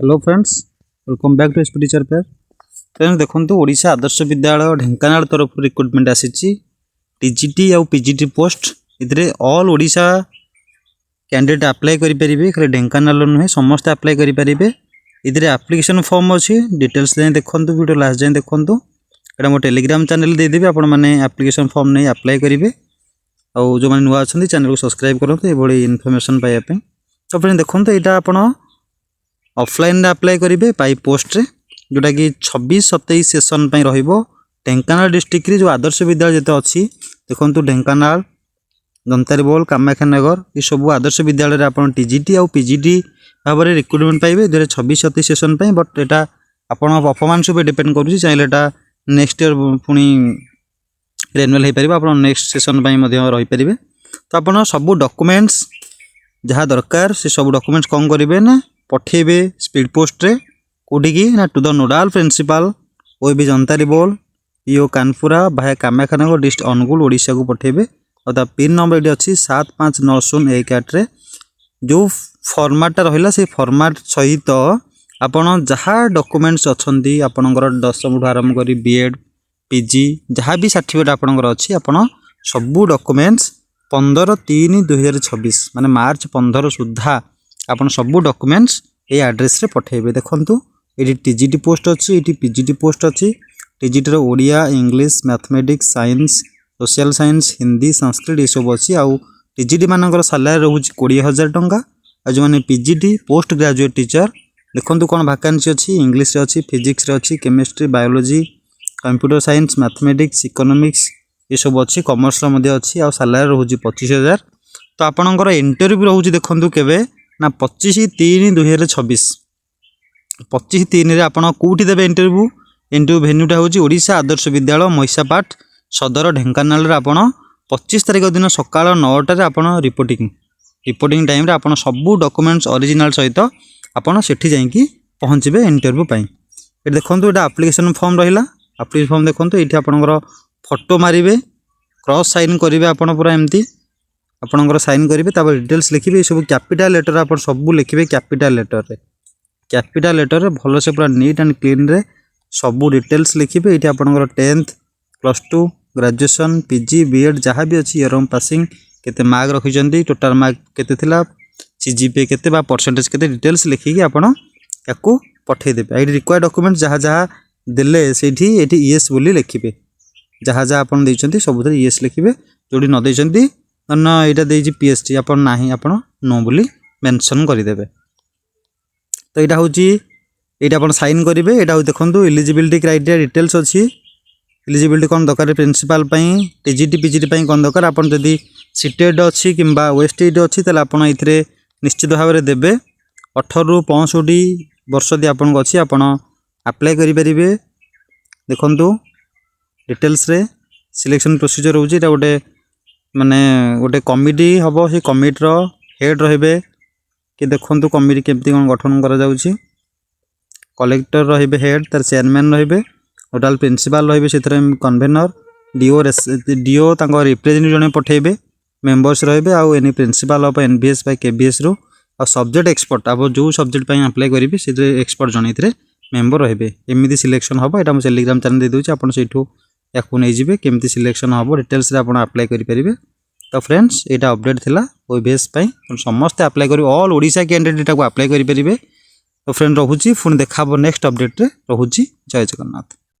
Hello friends, welcome back to SP teacher pair. Friends देखो ओडिशा आदर्श विद्यालय ढेंकानाल तरफ recruitment आसी TGT आउ पीजीटी पोस्ट इधर ऑल ओडिशा कैंडिडेट अप्लाई करेंगे। खाली ढेंकानाल नुहे समस्त अप्लाई करेंगे। इधर एप्लिकेशन फॉर्म अच्छी डिटेल्स जाए देखो, वीडियो लास्ट जाए देखो। यहाँ मो टेलीग्राम चैनल देदेवी, आपण मैंने एप्लिकेशन फॉर्म नहीं अप्लाई करेंगे। और जो मैंने नुआ अच्छा चैनल को सब्सक्राइब करूँ ये इनफर्मेशन पाइबा। तो फ्रेंड देखो यहाँ आप ऑफलाइन अप्लाई करेंगे बाय पोस्ट रे, जोटा कि 26-27 सेशन रहिबो। ढेंकानाल डिस्ट्रिक्ट जो आदर्श विद्यालय जिते अच्छी देखो, ढेंकानाल, दंतारीबोल, कामाख्यानगर ये सब आदर्श विद्यालय आप टीजीटी और पीजीटी भाव में रिक्रुटमेंट पाइबे 26-27 सेशन। बट यहाँ आप परफॉर्मेंस पे डिपेंड करुँच, चाहिए नेक्स्ट ईयर पुणी रेनुअल हो पार, आप नेक्स्ट सेशन रहीपर। तो आप सब डॉक्यूमेंट्स जहाँ दरकार से सब डॉक्यूमेंट्स कौन करेंगे ना पठेबे स्पीड पोस्ट रे कोटिकी ना to the nodal principal O B Dantaribol PO Kanpura भाया कामाख्यानगर डिस्ट्रिक्ट अनुगुल ओडिशा को पठेबे। और पिन नंबर ये अच्छी 759018 जो फॉर्मेटा रहा से फॉर्मेट सहित आपड़ जहाँ डॉक्यूमेंट्स अच्छी आपणकर 10वीं आरंभ कर बीएड पीजी जहाँ भी सर्टिफिकेट आपणकर अच्छी आपड़ सबू डॉक्यूमेंट्स 15/3/2026 माने मार्च 15 सुधा आपन सबू डॉक्यूमेंट्स ये एड्रेस रे पठेबे। देखंतु ये टीजीटी पोस्ट अच्छी, ये पीजीटी पोस्ट अच्छी। टीजीटी रो Odia, English, mathematics, science, social science, Hindi, Sanskrit ये सब अच्छी। आउ टीजीटी मानकर सैलरी रोच 20,000 टंका। आ जो मैंने पीजीटी पोस्ट ग्रेजुएट टीचर देखंतु कौन वैकेंसी अच्छी, इंग्लिश रे अच्छी, फिजिक्स रे अच्छी, chemistry, biology, computer science, mathematics, economics ये सब अच्छी। कॉमर्स रे अच्छी आ सैलरी रोच 25,000। तो आपणकर इंटरव्यू रोच देखंतु केबे ना 25/3/2026 25/3 आप कौटी देवे इंटरव्यू भेन्यूटा हूँ ओडिशा आदर्श विद्यालय महिषापाट सदर ढेंकानाल। आप 25 तारिख दिन सका 9टार आप रिपोर्टिंग टाइम रे आप सबू डॉक्यूमेंट्स ओरिजिनल सहित आपड़ सेठी जाइए पहुँचे इंटरव्यू पाई। ये देखो यहाँ एप्लिकेशन फॉर्म रहा। एप्लिकेशन फॉर्म देखो ये आपंकर फोटो मारे क्रॉस साइन करेंगे आप पूरा एमती आपणकर साइन करेंगे। डिटेल्स लिखिए सब कैपिटल लेटर आप सबू लिखिए कैपिटल लेटर रे भल से पूरा नीट एंड क्लीन रे सबू डिटेल्स लिखिए। ये आपणकर 10th +2 ग्रेजुएशन पीजी बीएड जहाँ भी अच्छी इयर पासिंग केते मार्क रखिंट टोटाल मार्क केते थिला सीजीपीए केते बा परसेंटेज केते डिटेल्स लिखिकी आपण याकू पठेदेवे। ये रिक्वायर्ड डॉक्यूमेंट जहाँ जहाँ देले सेठी एठी यस बोली लिखिए। जहाँ जहाँ आप देइछंती सबुथरे यस लिखिए। जोड़ी न देइछंती ना यहाँ दे पीएचडी आप ना आप नो बोली मेंशन करदेवे। तो यहाँ हूँ ये आप साइन करेंगे। यहाँ देखो एलिजिबिलिटी क्राइटेरिया डिटेल्स अच्छी। एलिजिबिलिटी कौन दरकार प्रिंसिपल टीजीटी पीजीटी कौन दरकार आप जदि सीटेड अच्छी कि वेस्टेड अच्छी तेल आप निश्चित भाव में देवे। 18 ରୁ 65 वर्ष यदि आपन अच्छी आप अप्लाई करेंगे। देखो डिटेल्स रे सिलेक्शन प्रोसीजर होची गोटे माने गोटे कमिटी हम से कमिटर हेड रे कि देखो कमिटी केमती कौन गठन करा जाउची। कलेक्टर रे हेड तार चेयरमैन रे टोटाल प्रिंसिपल रे कन्वेनर डीओ तांको रिप्रेजेंटेटिव जने पठेबे मेंबर्स रे आउ एनी प्रिंसिपल ऑफ एनबीएस बाय केबीएस रो आ सब्जेक्ट एक्सपर्ट आप जो सब्जेक्ट पई अप्लाई करेंगे से एक्सपर्ट जने मेंबर रे एमती सिलेक्शन हम। यहाँ मुझे टेलीग्राम चैनल दे दूँ आप सेठू या नहीं केमती सिलेक्शन हम डिटेल्स रे आप अप्लाई करेंगे। तो फ्रेंड्स यहाँ अपडेट थिला ओबीएस समस्त अप्लाई कर ऑल ओडिशा कैंडिडेट को अप्लाई करेंगे। तो फ्रेंड रोची पुणी देखा नेक्स्ट अपडेट रे रोची। जय जगन्नाथ।